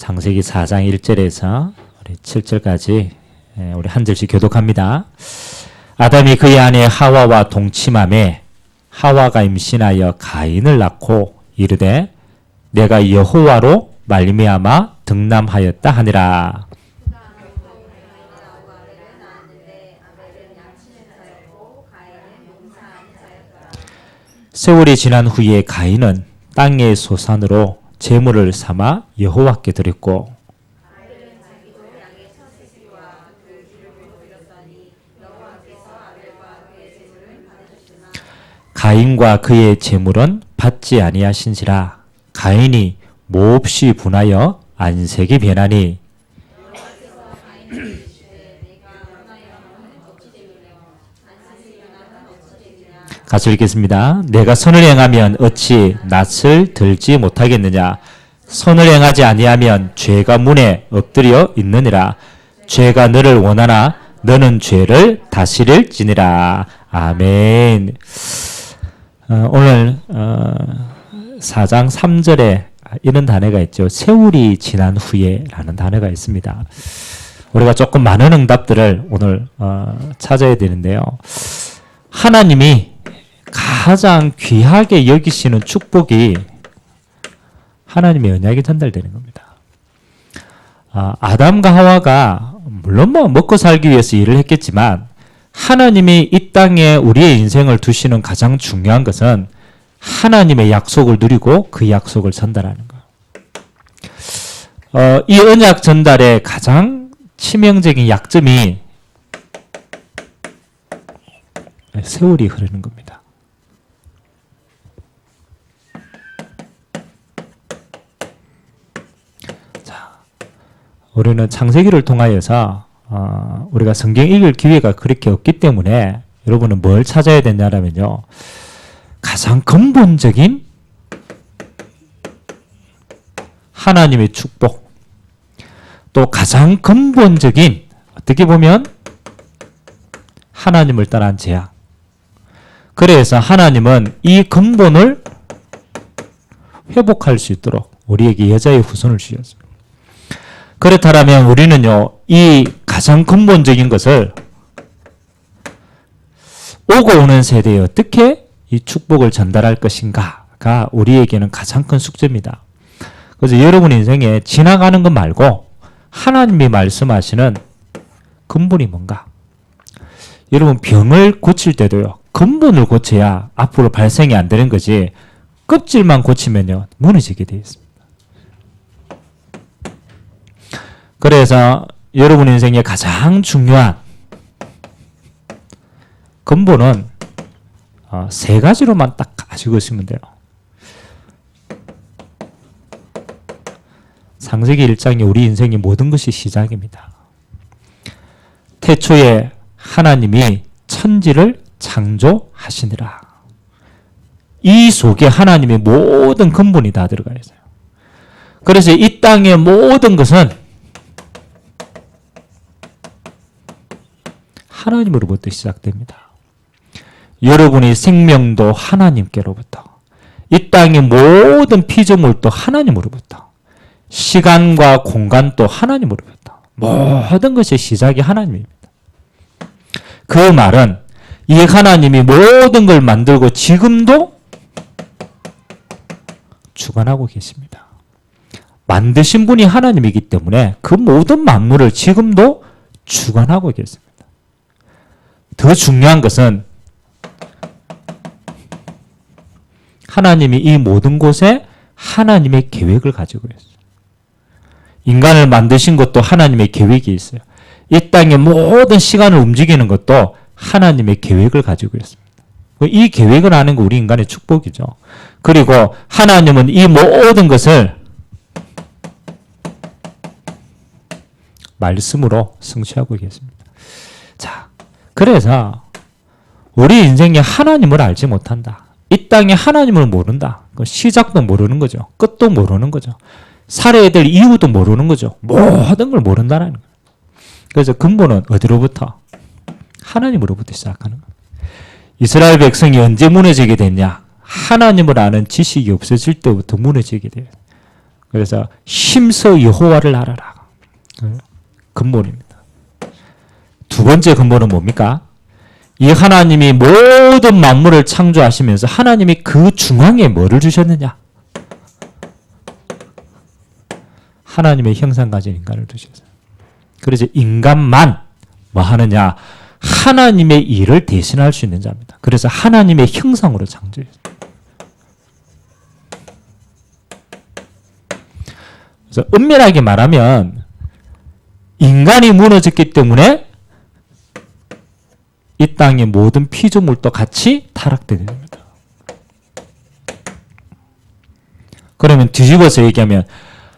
창세기 4장 1절에서 우리 7절까지 우리 한 절씩 교독합니다. 아담이 그의 아내 하와와 동침함에 하와가 임신하여 가인을 낳고 이르되 내가 여호와로 말미암아 등남하였다 하니라. 세월이 지난 후에 가인은 땅의 소산으로 제물을 삼아 여호와께 드렸고 가인과 그의 제물은 받지 아니하신지라. 가인이 몹시 분하여 안색이 변하니 같이 읽겠습니다. 내가 선을 행하면 어찌 낯을 들지 못하겠느냐. 선을 행하지 아니하면 죄가 문에 엎드려 있느니라. 죄가 너를 원하나 너는 죄를 다스릴지니라. 아멘. 오늘 4장 3절에 이런 단어가 있죠. 세월이 지난 후에 라는 단어가 있습니다. 우리가 조금 많은 응답들을 오늘 찾아야 되는데요. 하나님이 가장 귀하게 여기시는 축복이 하나님의 언약이 전달되는 겁니다. 아담과 하와가 물론 먹고 살기 위해서 일을 했겠지만 하나님이 이 땅에 우리의 인생을 두시는 가장 중요한 것은 하나님의 약속을 누리고 그 약속을 전달하는 것. 이 언약 전달의 가장 치명적인 약점이 세월이 흐르는 겁니다. 우리는 창세기를 통하여서 우리가 성경 읽을 기회가 그렇게 없기 때문에 여러분은 뭘 찾아야 되냐면요. 가장 근본적인 하나님의 축복, 또 가장 근본적인 어떻게 보면 하나님을 떠난 죄악. 그래서 하나님은 이 근본을 회복할 수 있도록 우리에게 여자의 후손을 주셨습니다. 그렇다면 우리는요, 이 가장 근본적인 것을 오고 오는 세대에 어떻게 이 축복을 전달할 것인가가 우리에게는 가장 큰 숙제입니다. 그래서 여러분 인생에 지나가는 것 말고 하나님이 말씀하시는 근본이 뭔가? 여러분 병을 고칠 때도요, 근본을 고쳐야 앞으로 발생이 안 되는 거지 껍질만 고치면요, 무너지게 되어 있습니다. 그래서 여러분 인생의 가장 중요한 근본은 세 가지로만 딱 가지고 있으면 돼요. 창세기 1장이 우리 인생의 모든 것이 시작입니다. 태초에 하나님이 천지를 창조하시니라. 이 속에 하나님의 모든 근본이 다 들어가 있어요. 그래서 이 땅의 모든 것은 하나님으로부터 시작됩니다. 여러분의 생명도 하나님께로부터, 이 땅의 모든 피조물도 하나님으로부터, 시간과 공간도 하나님으로부터, 모든 것의 시작이 하나님입니다. 그 말은 이 하나님이 모든 걸 만들고 지금도 주관하고 계십니다. 만드신 분이 하나님이기 때문에 그 모든 만물을 지금도 주관하고 계십니다. 더 중요한 것은 하나님이 이 모든 곳에 하나님의 계획을 가지고 있어요. 인간을 만드신 것도 하나님의 계획이 있어요. 이 땅의 모든 시간을 움직이는 것도 하나님의 계획을 가지고 있습니다. 이 계획을 아는 거 우리 인간의 축복이죠. 그리고 하나님은 이 모든 것을 말씀으로 성취하고 계십니다. 자, 그래서 우리 인생에 하나님을 알지 못한다. 이 땅에 하나님을 모른다. 시작도 모르는 거죠. 끝도 모르는 거죠. 살아야 될 이유도 모르는 거죠. 모든 걸 모른다는 거예요. 그래서 근본은 어디로부터? 하나님으로부터 시작하는 거예요. 이스라엘 백성이 언제 무너지게 됐냐? 하나님을 아는 지식이 없어질 때부터 무너지게 돼요. 그래서 힘써 여호와를 알아라. 근본입니다. 두 번째 근본은 뭡니까? 이 하나님이 모든 만물을 창조하시면서 하나님이 그 중앙에 뭐를 주셨느냐? 하나님의 형상 가진 인간을 두셨어요. 그래서 인간만 뭐 하느냐? 하나님의 일을 대신할 수 있는 자입니다. 그래서 하나님의 형상으로 창조했어요. 그래서 엄밀하게 말하면 인간이 무너졌기 때문에 이 땅의 모든 피조물도 같이 타락되게 됩니다. 그러면 뒤집어서 얘기하면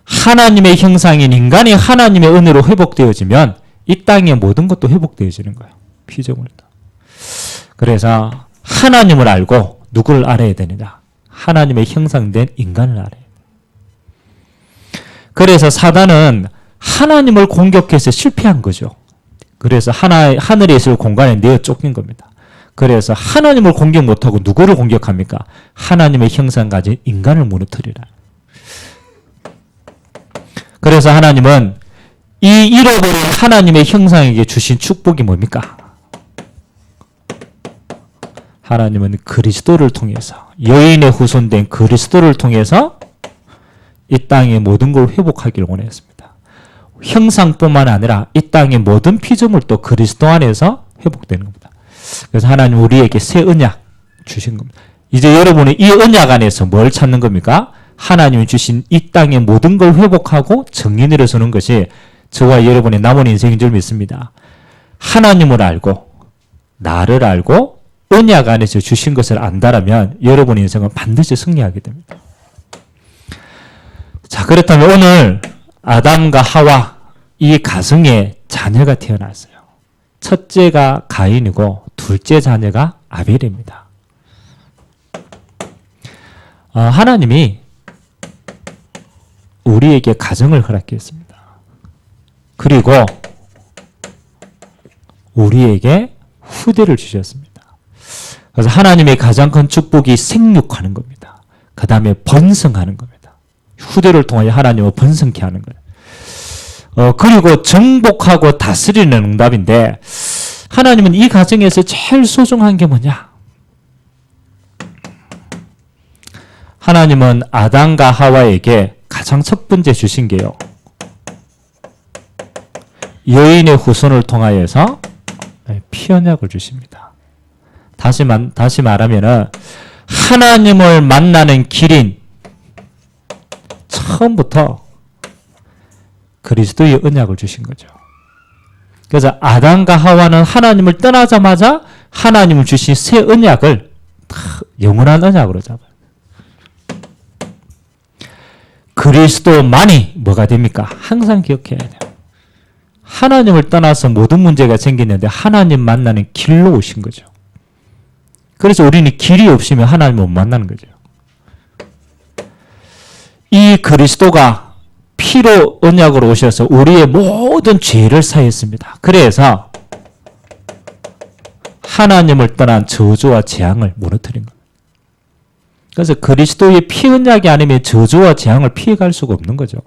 하나님의 형상인 인간이 하나님의 은혜로 회복되어지면 이 땅의 모든 것도 회복되어지는 거예요. 피조물도. 그래서 하나님을 알고 누구를 알아야 되느냐? 하나님의 형상된 인간을 알아야 돼요. 그래서 사단은 하나님을 공격해서 실패한 거죠. 그래서 하늘에 있을 공간에 내어 쫓긴 겁니다. 그래서 하나님을 공격 못하고 누구를 공격합니까? 하나님의 형상 가진 인간을 무너뜨리라. 그래서 하나님은 이 잃어버린 하나님의 형상에게 주신 축복이 뭡니까? 하나님은 그리스도를 통해서, 여인의 후손된 그리스도를 통해서 이 땅의 모든 걸 회복하기를 원했습니다. 형상뿐만 아니라 이 땅의 모든 피조물도 그리스도 안에서 회복되는 겁니다. 그래서 하나님 우리에게 새 언약 주신 겁니다. 이제 여러분이 이 언약 안에서 뭘 찾는 겁니까? 하나님이 주신 이 땅의 모든 걸 회복하고 정인으로 서는 것이 저와 여러분의 남은 인생인 줄 믿습니다. 하나님을 알고 나를 알고 언약 안에서 주신 것을 안다라면 여러분의 인생은 반드시 승리하게 됩니다. 자, 그렇다면 오늘 아담과 하와 이 가정에 자녀가 태어났어요. 첫째가 가인이고 둘째 자녀가 아벨입니다. 하나님이 우리에게 가정을 허락했습니다. 그리고 우리에게 후대를 주셨습니다. 그래서 하나님의 가장 큰 축복이 생육하는 겁니다. 그 다음에 번성하는 겁니다. 후대를 통하여 하나님을 번성케 하는 거예요. 그리고 정복하고 다스리는 응답인데 하나님은 이 가정에서 제일 소중한 게 뭐냐? 하나님은 아담과 하와에게 가장 첫 번째 주신 게요. 여인의 후손을 통하여서 피언약을 주십니다. 다시 말하면은 하나님을 만나는 길인 처음부터 그리스도의 언약을 주신 거죠. 그래서 아담과 하와는 하나님을 떠나자마자 하나님을 주신 새 언약을 영원한 언약으로 잡아요. 그리스도만이 뭐가 됩니까? 항상 기억해야 돼요. 하나님을 떠나서 모든 문제가 생기는데 하나님 만나는 길로 오신 거죠. 그래서 우리는 길이 없으면 하나님을 못 만나는 거죠. 이 그리스도가 피로 언약으로 오셔서 우리의 모든 죄를 사했습니다. 그래서 하나님을 떠난 저주와 재앙을 무너뜨린 겁니다. 그래서 그리스도의 피 언약이 아니면 저주와 재앙을 피해갈 수가 없는 거죠.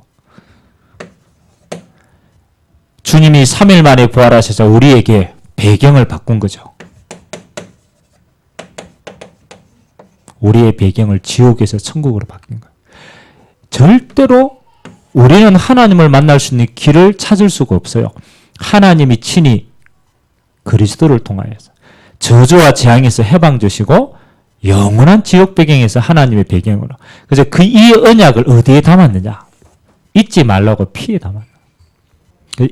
주님이 3일 만에 부활하셔서 우리에게 배경을 바꾼 거죠. 우리의 배경을 지옥에서 천국으로 바뀐 거예요. 절대로 우리는 하나님을 만날 수 있는 길을 찾을 수가 없어요. 하나님이 친히 그리스도를 통하여서 저주와 재앙에서 해방 주시고 영원한 지옥 배경에서 하나님의 배경으로. 그래서 이 언약을 어디에 담았느냐? 잊지 말라고 피에 담았다.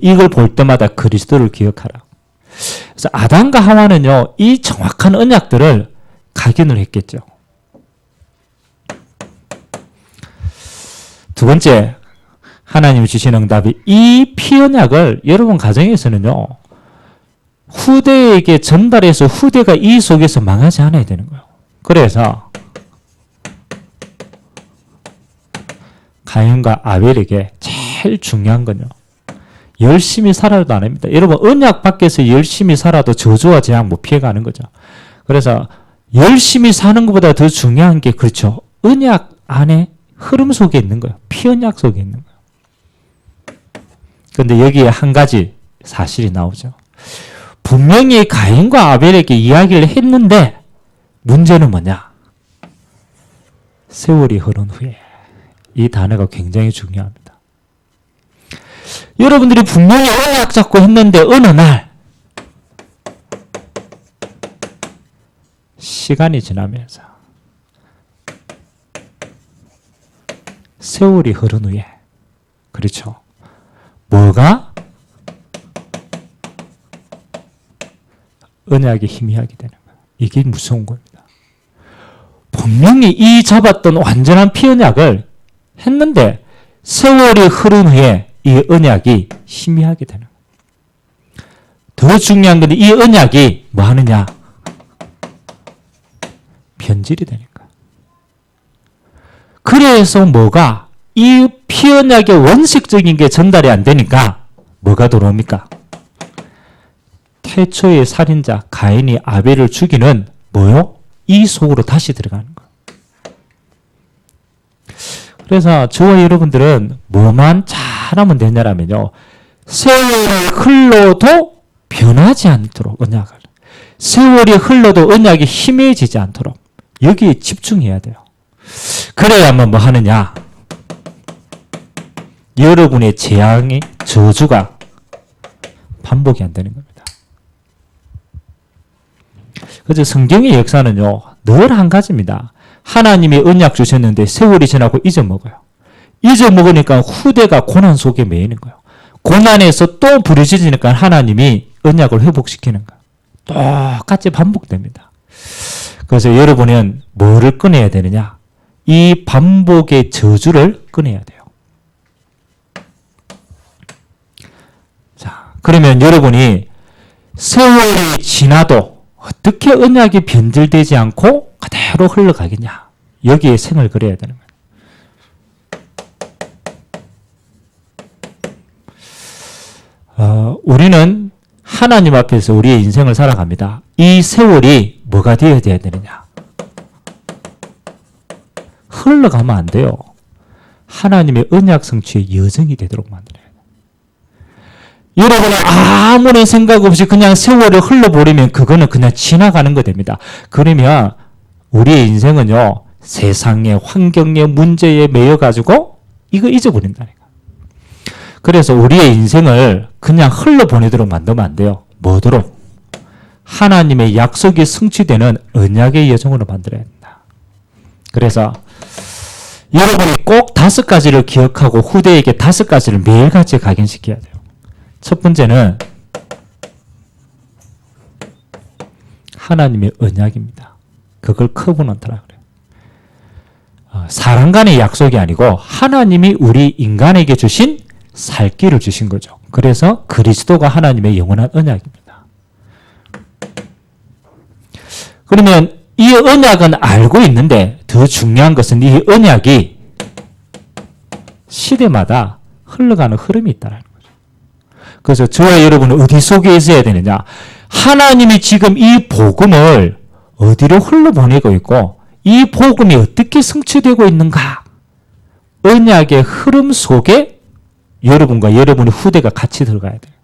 이걸 볼 때마다 그리스도를 기억하라. 그래서 아담과 하와는요, 이 정확한 언약들을 각인을 했겠죠. 두 번째, 하나님이 주신 응답이 이 피언약을 여러분 가정에서는요, 후대에게 전달해서 후대가 이 속에서 망하지 않아야 되는 거예요. 그래서 가인과 아벨에게 제일 중요한 건요, 열심히 살아도 안 합니다. 여러분 언약 밖에서 열심히 살아도 저주와 재앙 못 피해가는 거죠. 그래서 열심히 사는 것보다 더 중요한 게 그렇죠. 언약 안에 흐름 속에 있는 거예요. 피언약 속에 있는 거예요. 그런데 여기에 한 가지 사실이 나오죠. 분명히 가인과 아벨에게 이야기를 했는데 문제는 뭐냐? 세월이 흐른 후에. 이 단어가 굉장히 중요합니다. 여러분들이 분명히 언약 잡고 했는데 어느 날 시간이 지나면서 세월이 흐른 후에, 그렇죠, 뭐가 언약이 희미하게 되는 거예요. 이게 무서운 겁니다. 분명히 이 잡았던 완전한 피언약을 했는데 세월이 흐른 후에 이 언약이 희미하게 되는 거예요. 더 중요한 건 이 언약이 뭐 하느냐? 변질이 되니까. 그래서 뭐가 이 피언약의 원칙적인 게 전달이 안 되니까 뭐가 들어옵니까? 태초의 살인자 가인이 아벨을 죽이는 뭐요? 이 속으로 다시 들어가는 거예요. 그래서 저와 여러분들은 뭐만 잘하면 되냐라면요, 세월이 흘러도 변하지 않도록 언약을, 세월이 흘러도 언약이 희미해지지 않도록 여기에 집중해야 돼요. 그래야만 뭐 하느냐? 여러분의 재앙의 저주가 반복이 안 되는 겁니다. 그래서 성경의 역사는요, 늘 한 가지입니다. 하나님이 언약 주셨는데 세월이 지나고 잊어먹어요. 잊어먹으니까 후대가 고난 속에 매이는 거예요. 고난에서 또 부르짖으니까 하나님이 언약을 회복시키는 거예요. 똑같이 반복됩니다. 그래서 여러분은 뭐를 끊어야 되느냐? 이 반복의 저주를 끊어야 돼요. 자, 그러면 여러분이 세월이 지나도 어떻게 언약이 변질되지 않고 그대로 흘러가겠냐? 여기에 생을 그려야 되는 거예요. 우리는 하나님 앞에서 우리의 인생을 살아갑니다. 이 세월이 뭐가 되어야 되느냐? 흘러가면 안 돼요. 하나님의 언약 성취의 여정이 되도록 만들어야 돼요. 여러분은 아무런 생각 없이 그냥 세월을 흘러버리면 그거는 그냥 지나가는 거 됩니다. 그러면 우리의 인생은요, 세상의 환경의 문제에 매여가지고 이거 잊어버린다니까. 그래서 우리의 인생을 그냥 흘러보내도록 만들면 안 돼요. 뭐도록? 하나님의 약속이 성취되는 언약의 여정으로 만들어야 된다. 그래서 여러분이 꼭 5가지를 기억하고 후대에게 5가지를 매일같이 각인시켜야 돼요. 첫 번째는 하나님의 언약입니다. 그걸 커브넌트라 그래요. 사람 간의 약속이 아니고 하나님이 우리 인간에게 주신 살 길을 주신 거죠. 그래서 그리스도가 하나님의 영원한 언약입니다. 그러면 이 언약은 알고 있는데 더 중요한 것은 이 언약이 시대마다 흘러가는 흐름이 있다는 거죠. 그래서 저와 여러분은 어디 속에 있어야 되느냐? 하나님이 지금 이 복음을 어디로 흘러보내고 있고 이 복음이 어떻게 성취되고 있는가? 언약의 흐름 속에 여러분과 여러분의 후대가 같이 들어가야 돼요.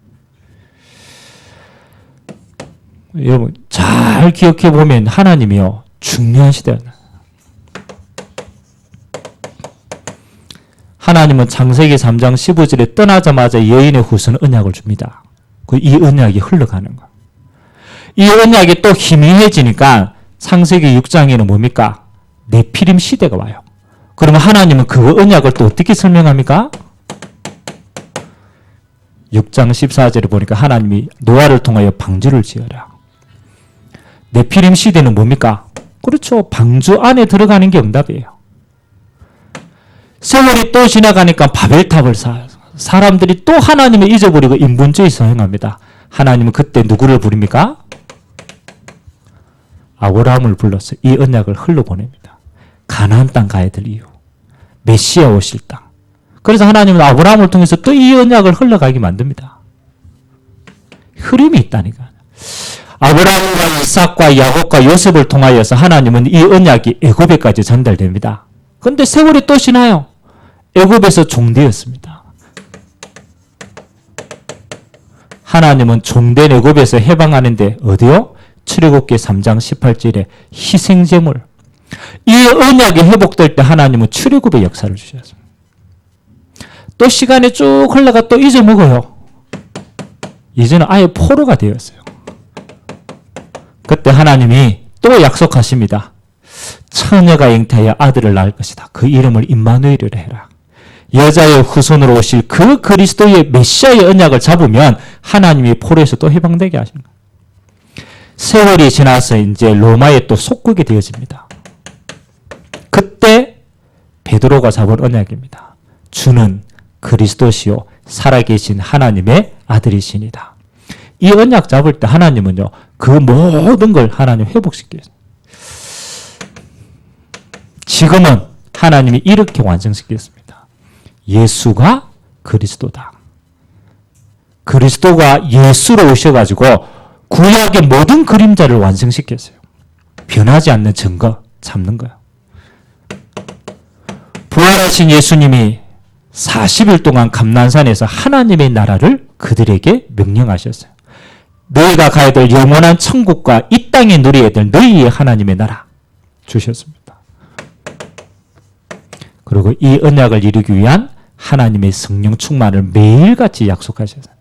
여러분 잘 기억해 보면 하나님이요, 중요한 시대예요. 하나님은 창세기 3장 15절에 떠나자마자 여인의 후손 언약을 줍니다. 이 언약이 흘러가는 거예요. 이 언약이 또 희미해지니까 창세기 6장에는 뭡니까? 네피림 시대가 와요. 그러면 하나님은 그 언약을 또 어떻게 설명합니까? 6장 14절에 보니까 하나님이 노아를 통하여 방주를 지어라. 네피림 시대는 뭡니까? 그렇죠. 방주 안에 들어가는 게 응답이에요. 세월이 또 지나가니까 바벨탑을 사람들이 또 하나님을 잊어버리고 인본주의 서행합니다. 하나님은 그때 누구를 부릅니까? 아브라함을 불러서 이 언약을 흘러보냅니다. 가나안 땅 가야 될 이유. 메시아 오실 땅. 그래서 하나님은 아브라함을 통해서 또 이 언약을 흘러가게 만듭니다. 흐름이 있다니까. 아브라함과 이삭과 야곱과 요셉을 통하여서 하나님은 이 언약이 애굽에까지 전달됩니다. 그런데 세월이 또 지나요. 애굽에서 종되었습니다. 하나님은 종된 애굽에서 해방하는데 어디요? 출애굽기 3장 18절에 희생제물. 이 언약이 회복될 때 하나님은 출애굽의 역사를 주셨습니다. 또 시간이 쭉 흘러가 또 잊어먹어요. 이제는 아예 포로가 되었어요. 그때 하나님이 또 약속하십니다. 처녀가 잉태하여 아들을 낳을 것이다. 그 이름을 임마누엘이라 해라. 여자의 후손으로 오실 그 그리스도의 메시아의 언약을 잡으면 하나님이 포로에서 또 해방되게 하시는 거예요. 세월이 지나서 이제 로마에 또 속국이 되어집니다. 그때 베드로가 잡은 언약입니다. 주는 그리스도시요 살아계신 하나님의 아들이시니다. 이 언약 잡을 때 하나님은요, 그 모든 걸 하나님 회복시켜요. 지금은 하나님이 이렇게 완성시켰습니다. 예수가 그리스도다. 그리스도가 예수로 오셔가지고 구약의 모든 그림자를 완성시켰어요. 변하지 않는 증거 잡는 거예요. 부활하신 예수님이 40일 동안 감난산에서 하나님의 나라를 그들에게 명령하셨어요. 너희가 가야 될 영원한 천국과 이 땅에 누려야 될 너희의 하나님의 나라 주셨습니다. 그리고 이 언약을 이루기 위한 하나님의 성령 충만을 매일같이 약속하셨어요.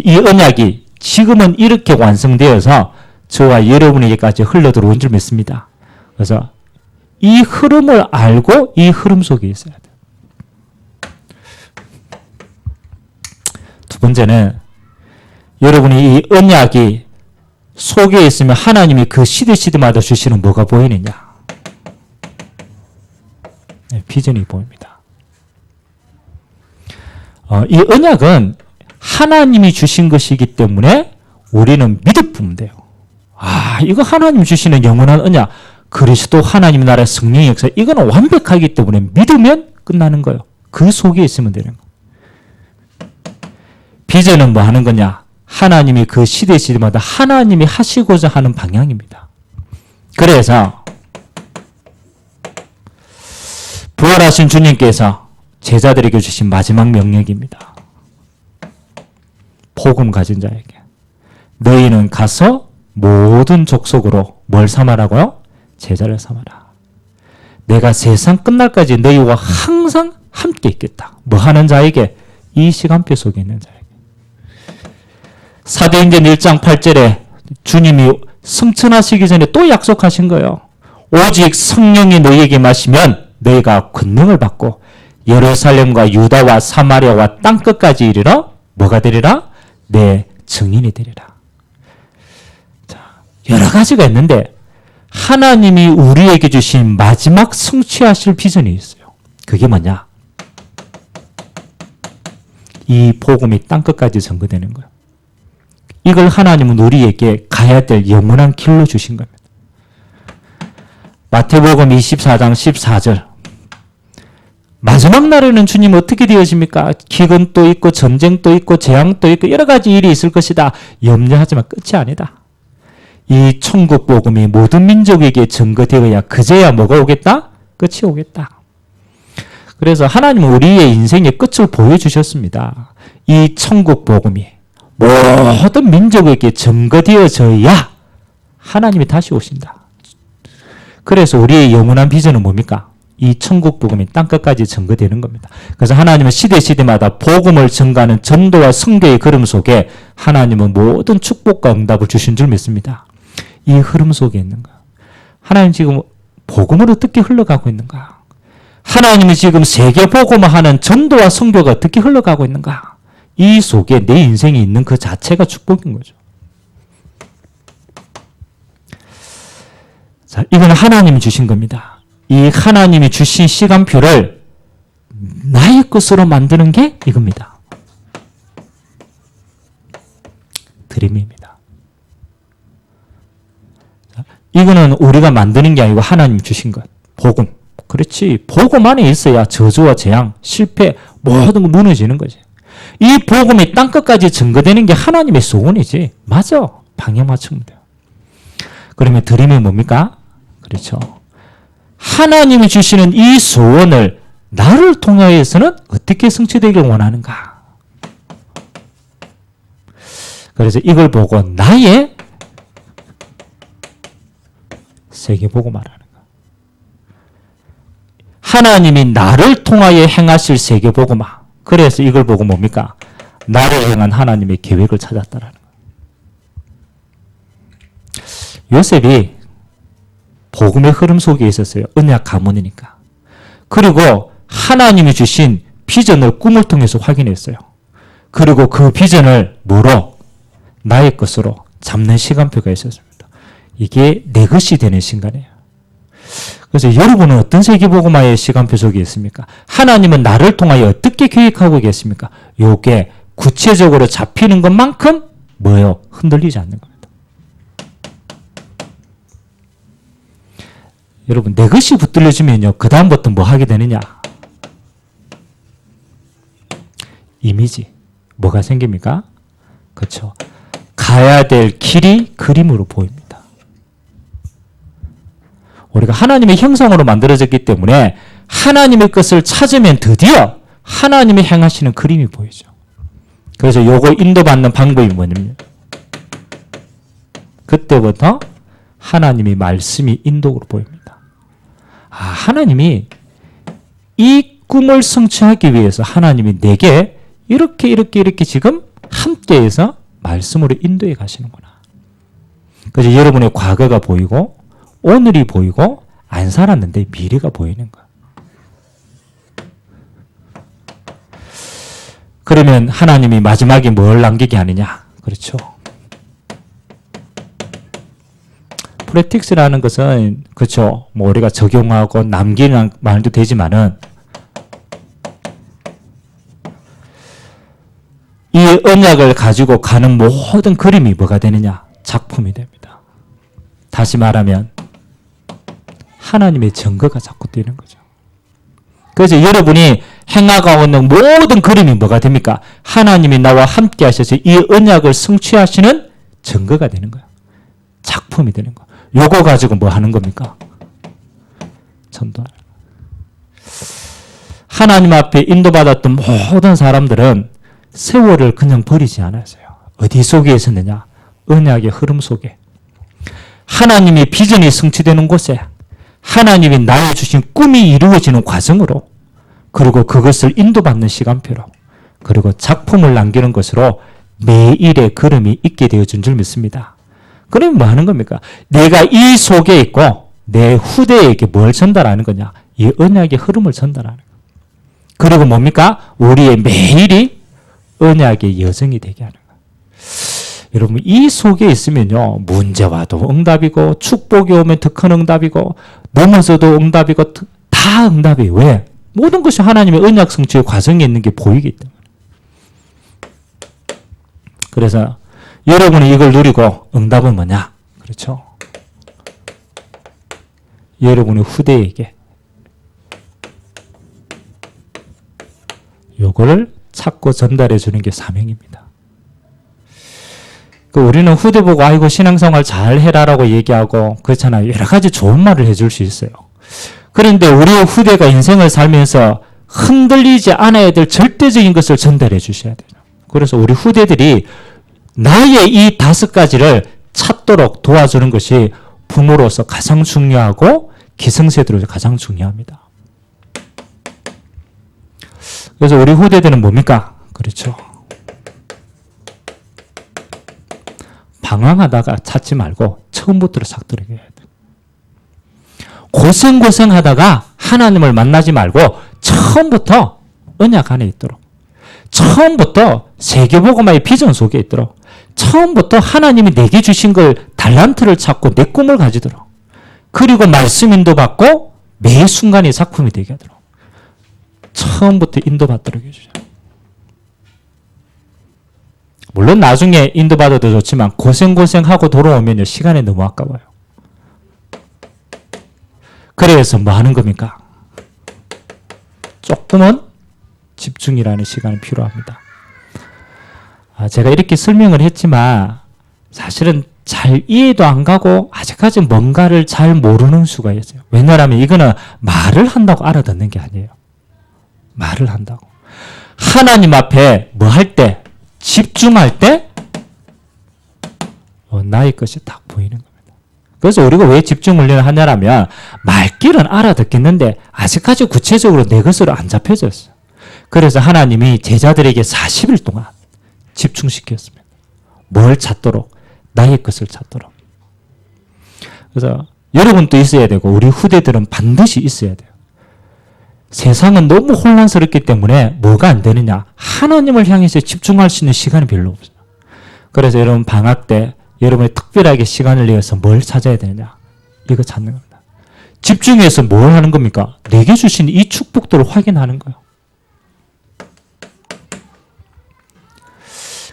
이 언약이 지금은 이렇게 완성되어서 저와 여러분에게까지 흘러들어온 줄 믿습니다. 그래서 이 흐름을 알고 이 흐름 속에 있어야 돼요. 두 번째는 여러분이 이 언약이 속에 있으면 하나님이 그 시대마다 주시는 뭐가 보이느냐? 네, 비전이 보입니다. 이 언약은 하나님이 주신 것이기 때문에 우리는 믿으면 돼요. 이거 하나님 주시는 영원한 언약, 그리스도 하나님 나라의 성령의 역사, 이거는 완벽하기 때문에 믿으면 끝나는 거예요. 그 속에 있으면 되는 거예요. 비전은 뭐 하는 거냐? 하나님이 그 시대마다 하나님이 하시고자 하는 방향입니다. 그래서 부활하신 주님께서 제자들에게 주신 마지막 명령입니다. 복음 가진 자에게 너희는 가서 모든 족속으로 뭘 삼아라고요? 제자를 삼아라. 내가 세상 끝날까지 너희와 항상 함께 있겠다. 뭐 하는 자에게? 이 시간표 속에 있는 자에게. 사도행전 1장 8절에 주님이 승천하시기 전에 또 약속하신 거예요. 오직 성령이 너희에게 마시면 너희가 권능을 받고 예루살렘과 유다와 사마리아와 땅끝까지 이르러 뭐가 되리라? 내 증인이 되리라. 자, 여러 가지가 있는데 하나님이 우리에게 주신 마지막 성취하실 비전이 있어요. 그게 뭐냐? 이 복음이 땅끝까지 전거되는 거예요. 이걸 하나님은 우리에게 가야 될 영원한 길로 주신 겁니다. 마태복음 24장 14절. 마지막 날에는 주님 어떻게 되어집니까? 기근도 있고 전쟁도 있고 재앙도 있고 여러 가지 일이 있을 것이다. 염려하지만 끝이 아니다. 이 천국 복음이 모든 민족에게 전거되어야 그제야 뭐가 오겠다? 끝이 오겠다. 그래서 하나님은 우리의 인생의 끝을 보여주셨습니다. 이 천국 복음이 모든 민족에게 전거되어져야 하나님이 다시 오신다. 그래서 우리의 영원한 비전은 뭡니까? 이 천국 복음이 땅끝까지 전거되는 겁니다. 그래서 하나님은 시대마다 복음을 전가하는 전도와 선교의 걸음 속에 하나님은 모든 축복과 응답을 주신 줄 믿습니다. 이 흐름 속에 있는 거야. 하나님 지금 복음을 어떻게 흘러가고 있는가? 하나님이 지금 세계 복음을 하는 전도와 선교가 어떻게 흘러가고 있는가? 이 속에 내 인생이 있는 그 자체가 축복인 거죠. 자, 이건 하나님이 주신 겁니다. 이 하나님이 주신 시간표를 나의 것으로 만드는 게 이겁니다. 드림입니다. 자, 이거는 우리가 만드는 게 아니고 하나님이 주신 것. 복음. 그렇지. 복음 안에 있어야 저주와 재앙, 실패, 모든 거 무너지는 거지. 이 복음이 땅끝까지 전거되는 게 하나님의 소원이지. 맞아. 방향 맞추면 돼요. 그러면 드림이 뭡니까? 그렇죠. 하나님이 주시는 이 소원을 나를 통하여서는 어떻게 성취되기를 원하는가? 그래서 이걸 보고 나의 세계보고 말하는 거야. 하나님이 나를 통하여 행하실 세계보고마. 그래서 이걸 보고 뭡니까? 나를 향한 하나님의 계획을 찾았다라는 거야. 요셉이 복음의 흐름 속에 있었어요. 언약 가문이니까. 그리고 하나님이 주신 비전을 꿈을 통해서 확인했어요. 그리고 그 비전을 뭐로? 나의 것으로 잡는 시간표가 있었습니다. 이게 내 것이 되는 순간이에요. 그래서 여러분은 어떤 세계복음화의 시간표 속에 있습니까? 하나님은 나를 통하여 어떻게 계획하고 계십니까? 요게 구체적으로 잡히는 것만큼 뭐예요? 흔들리지 않는 겁니다. 여러분, 내 것이 붙들려지면요, 그 다음부터 뭐 하게 되느냐? 이미지. 뭐가 생깁니까? 그렇죠. 가야 될 길이 그림으로 보입니다. 우리가 하나님의 형상으로 만들어졌기 때문에 하나님의 것을 찾으면 드디어 하나님이 행하시는 그림이 보이죠. 그래서 요거 인도받는 방법이 뭐냐면 그때부터 하나님이 말씀이 인도로 보입니다. 아, 하나님이 이 꿈을 성취하기 위해서 하나님이 내게 이렇게 지금 함께해서 말씀으로 인도해 가시는구나. 그래서 여러분의 과거가 보이고 오늘이 보이고 안 살았는데 미래가 보이는 거야. 그러면 하나님이 마지막에 뭘 남기게 하느냐? 그렇죠. 프레틱스라는 것은 그렇죠. 뭐 우리가 적용하고 남기는 말도 되지만은 이 언약을 가지고 가는 모든 그림이 뭐가 되느냐? 작품이 됩니다. 다시 말하면 하나님의 증거가 자꾸 되는 거죠. 그래서 여러분이 행하가오는 모든 그림이 뭐가 됩니까? 하나님이 나와 함께 하셔서 이 언약을 성취하시는 증거가 되는 거예요. 작품이 되는 거예요. 요거 가지고 뭐 하는 겁니까? 전도하는 거예요. 하나님 앞에 인도받았던 모든 사람들은 세월을 그냥 버리지 않았어요. 어디 속에 있었느냐? 언약의 흐름 속에. 하나님의 비전이 성취되는 곳에 하나님이 나에 주신 꿈이 이루어지는 과정으로 그리고 그것을 인도받는 시간표로 그리고 작품을 남기는 것으로 매일의 걸음이 있게 되어준 줄 믿습니다. 그러면 뭐 하는 겁니까? 내가 이 속에 있고 내 후대에게 뭘 전달하는 거냐? 이 언약의 흐름을 전달하는 거예요. 그리고 뭡니까? 우리의 매일이 언약의 여정이 되게 하는 거예요. 여러분, 이 속에 있으면요, 문제와도 응답이고 축복이 오면 더 큰 응답이고 넘어져도 응답이고 다 응답이에요. 왜? 모든 것이 하나님의 언약 성취의 과정에 있는 게 보이기 때문에. 그래서 여러분이 이걸 누리고 응답은 뭐냐? 그렇죠? 여러분의 후대에게 요거를 찾고 전달해 주는 게 사명입니다. 우리는 후대 보고 아이고 신앙생활 잘 해라라고 얘기하고 그렇잖아요. 여러 가지 좋은 말을 해줄 수 있어요. 그런데 우리의 후대가 인생을 살면서 흔들리지 않아야 될 절대적인 것을 전달해 주셔야 돼요. 그래서 우리 후대들이 나의 이 5가지를 찾도록 도와주는 것이 부모로서 가장 중요하고 기성세대로서 가장 중요합니다. 그래서 우리 후대들은 뭡니까? 그렇죠. 방황하다가 찾지 말고 처음부터 싹 들어가야 돼. 고생하다가 하나님을 만나지 말고 처음부터 언약 안에 있도록. 처음부터 세계복음화의 비전 속에 있도록. 처음부터 하나님이 내게 주신 걸 달란트를 찾고 내 꿈을 가지도록. 그리고 말씀 인도받고 매 순간이 작품이 되게 하도록. 처음부터 인도받도록 해주죠. 물론 나중에 인도받아도 좋지만 고생하고 돌아오면 시간이 너무 아까워요. 그래서 뭐 하는 겁니까? 조금은 집중이라는 시간이 필요합니다. 제가 이렇게 설명을 했지만 사실은 잘 이해도 안 가고 아직까지 뭔가를 잘 모르는 수가 있어요. 왜냐하면 이거는 말을 한다고 알아듣는 게 아니에요. 말을 한다고. 하나님 앞에 뭐 할 때? 집중할 때 나의 것이 딱 보이는 겁니다. 그래서 우리가 왜 집중 훈련을 하냐면 말귀는 알아듣겠는데 아직까지 구체적으로 내 것으로 안 잡혀졌어요. 그래서 하나님이 제자들에게 40일 동안 집중시켰습니다. 뭘 찾도록? 나의 것을 찾도록. 그래서 여러분도 있어야 되고 우리 후대들은 반드시 있어야 돼요. 세상은 너무 혼란스럽기 때문에 뭐가 안 되느냐? 하나님을 향해서 집중할 수 있는 시간이 별로 없어요. 그래서 여러분 방학 때 여러분이 특별하게 시간을 내어서 뭘 찾아야 되느냐? 이거 찾는 겁니다. 집중해서 뭘 하는 겁니까? 내게 주신 이 축복들을 확인하는 거예요.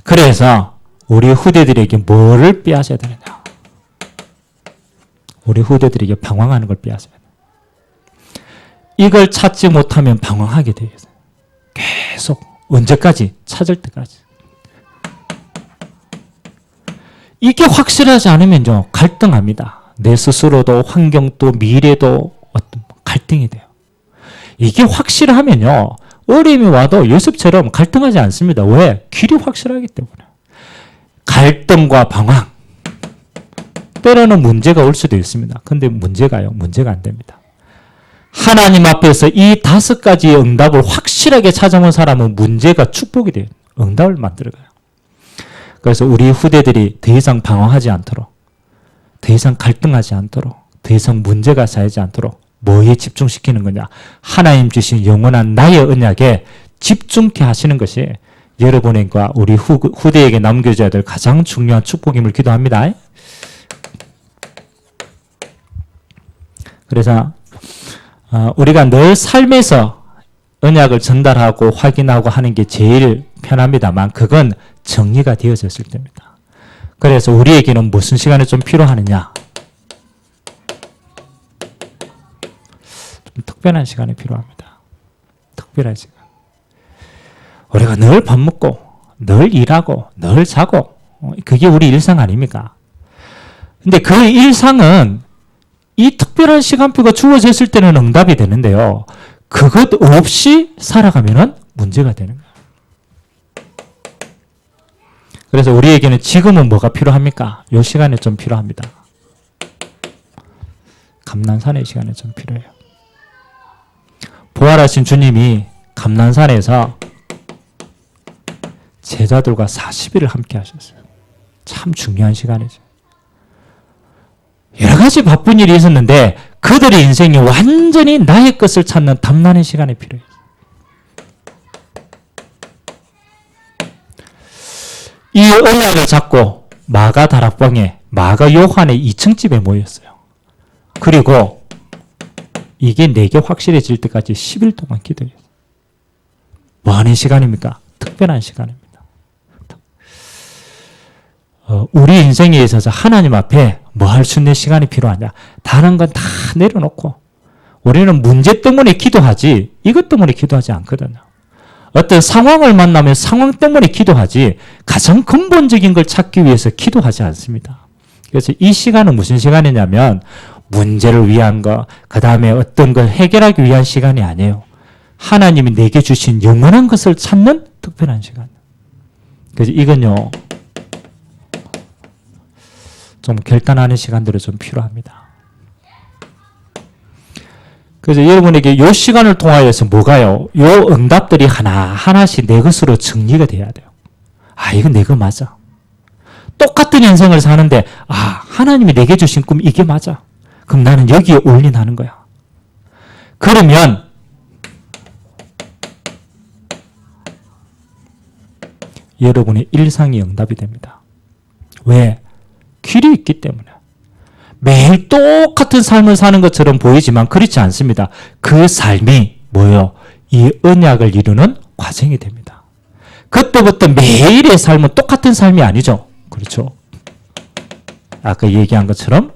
그래서 우리 후대들에게 뭐를 빼앗아야 되느냐? 우리 후대들에게 방황하는 걸 빼앗아야 돼요. 이걸 찾지 못하면 방황하게 돼요. 계속 언제까지? 찾을 때까지. 이게 확실하지 않으면요 갈등합니다. 내 스스로도 환경도 미래도 어떤 갈등이 돼요. 이게 확실하면요 어려움이 와도 요셉처럼 갈등하지 않습니다. 왜? 길이 확실하기 때문에. 갈등과 방황 때로는 문제가 올 수도 있습니다. 근데 문제가 안 됩니다. 하나님 앞에서 이 5가지의 응답을 확실하게 찾아온 사람은 문제가 축복이 돼요. 응답을 만들어가요. 그래서 우리 후대들이 더 이상 방황하지 않도록, 더 이상 갈등하지 않도록, 더 이상 문제가 쌓이지 않도록 뭐에 집중시키는 거냐? 하나님 주신 영원한 나의 언약에 집중케 하시는 것이 여러분과 우리 후대에게 남겨줘야 될 가장 중요한 축복임을 기도합니다. 그래서 우리가 늘 삶에서 언약을 전달하고 확인하고 하는 게 제일 편합니다만 그건 정리가 되어졌을 때입니다. 그래서 우리에게는 무슨 시간이 좀 필요하느냐? 좀 특별한 시간이 필요합니다. 특별한 시간. 우리가 늘 밥 먹고 늘 일하고 늘 자고 그게 우리 일상 아닙니까? 근데 그 일상은 이 특별한 시간표가 주어졌을 때는 응답이 되는데요. 그것 없이 살아가면 문제가 되는 거예요. 그래서 우리에게는 지금은 뭐가 필요합니까? 이 시간에 좀 필요합니다. 감난산의 시간에 좀 필요해요. 부활하신 주님이 감난산에서 제자들과 40일을 함께 하셨어요. 참 중요한 시간이죠. 여러 가지 바쁜 일이 있었는데 그들의 인생이 완전히 나의 것을 찾는 탐나는 시간이 필요해요. 이 언약을 잡고 마가 다락방에 마가 요한의 2층 집에 모였어요. 그리고 이게 내게 확실해질 때까지 10일 동안 기도해요. 뭐 하는 시간입니까? 특별한 시간입니다. 우리 인생에 있어서 하나님 앞에 뭐 할 수 있는 시간이 필요하냐? 다른 건 다 내려놓고 우리는 문제 때문에 기도하지 이것 때문에 기도하지 않거든요. 어떤 상황을 만나면 상황 때문에 기도하지 가장 근본적인 걸 찾기 위해서 기도하지 않습니다. 그래서 이 시간은 무슨 시간이냐면 문제를 위한 거, 그 다음에 어떤 걸 해결하기 위한 시간이 아니에요. 하나님이 내게 주신 영원한 것을 찾는 특별한 시간. 그래서 이건요 좀 결단하는 시간들이 좀 필요합니다. 그래서 여러분에게 이 시간을 통하여서 뭐가요? 이 응답들이 하나하나씩 내 것으로 정리가 돼야 돼요. 아, 이건 내 거 맞아. 똑같은 인생을 사는데 하나님이 내게 주신 꿈 이게 맞아. 그럼 나는 여기에 올인하는 거야. 그러면 여러분의 일상이 응답이 됩니다. 왜? 길이 있기 때문에. 매일 똑같은 삶을 사는 것처럼 보이지만 그렇지 않습니다. 그 삶이 뭐예요? 이 언약을 이루는 과정이 됩니다. 그때부터 매일의 삶은 똑같은 삶이 아니죠. 그렇죠? 아까 얘기한 것처럼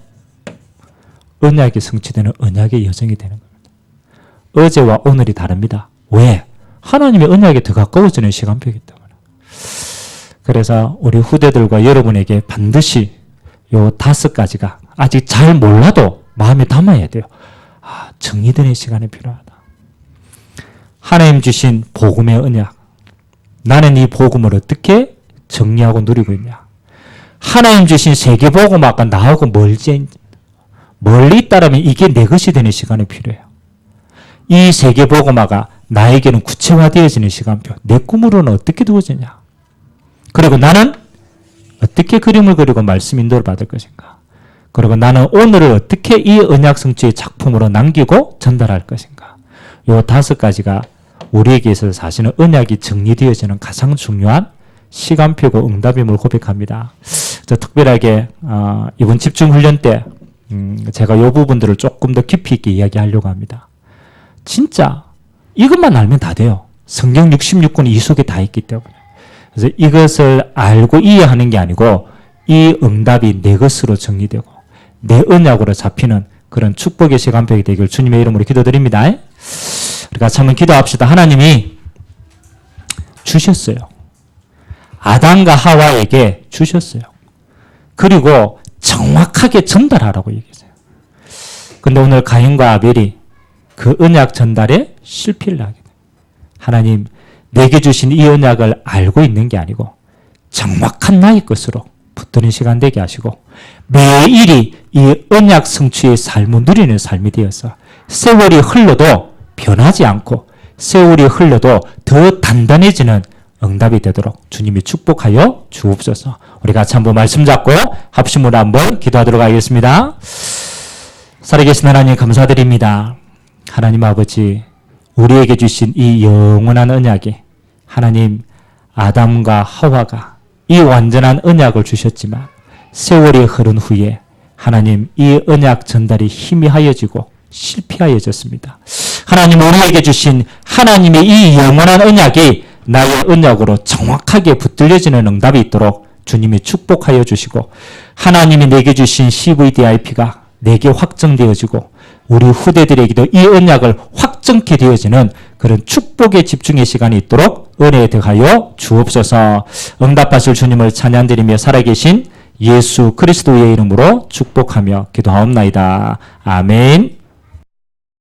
언약이 성취되는 언약의 여정이 되는 겁니다. 어제와 오늘이 다릅니다. 왜? 하나님의 언약에 더 가까워지는 시간표이기 때문에. 그래서 우리 후대들과 여러분에게 반드시 요 5가지가 아직 잘 몰라도 마음에 담아야 돼요. 정리되는 시간이 필요하다. 하나님 주신 복음의 언약. 나는 이 복음을 어떻게 정리하고 누리고 있냐. 하나님 주신 세계복음화가 나하고 멀리 있다라면 이게 내 것이 되는 시간이 필요해요. 이 세계복음화가 나에게는 구체화되어지는 시간표. 내 꿈으로는 어떻게 두어지냐. 그리고 나는 어떻게 그림을 그리고 말씀 인도를 받을 것인가. 그리고 나는 오늘을 어떻게 이 언약 성취의 작품으로 남기고 전달할 것인가. 요 5가지가 우리에게 있어서 사실은 언약이 정리되어지는 가장 중요한 시간표고 응답임을 고백합니다. 저 특별하게 이번 집중훈련 때 제가 이 부분들을 조금 더 깊이 있게 이야기하려고 합니다. 진짜 이것만 알면 다 돼요. 성경 66권이 이 속에 다 있기 때문에. 그래서 이것을 알고 이해하는 게 아니고 이 응답이 내 것으로 정리되고 내 언약으로 잡히는 그런 축복의 시간표가 되길 주님의 이름으로 기도드립니다. 우리가 한번 기도합시다. 하나님이 주셨어요. 아담과 하와에게 주셨어요. 그리고 정확하게 전달하라고 얘기했어요. 근데 오늘 가인과 아벨이 그 언약 전달에 실패를 하게 돼요. 하나님, 내게 주신 이 언약을 알고 있는 게 아니고 정확한 나의 것으로 붙드는 시간 되게 하시고 매일이 이 언약 성취의 삶을 누리는 삶이 되어서 세월이 흘러도 변하지 않고 세월이 흘러도 더 단단해지는 응답이 되도록 주님이 축복하여 주옵소서. 우리 같이 한번 말씀 잡고 합심으로 한번 기도하도록 하겠습니다. 살아계신 하나님 감사드립니다. 하나님 아버지, 우리에게 주신 이 영원한 언약이 하나님 아담과 하와가 이 완전한 언약을 주셨지만 세월이 흐른 후에 하나님 이 언약 전달이 희미하여지고 실패하여졌습니다. 하나님 우리에게 주신 하나님의 이 영원한 언약이 나의 언약으로 정확하게 붙들려지는 응답이 있도록 주님이 축복하여 주시고 하나님이 내게 주신 CVDIP가 내게 확정되어지고 우리 후대들에게도 이 언약을 확정케 되어지는 그런 축복의 집중의 시간이 있도록 은혜에 더하여 주옵소서. 응답하실 주님을 찬양드리며 살아계신 예수 그리스도의 이름으로 축복하며 기도하옵나이다. 아멘.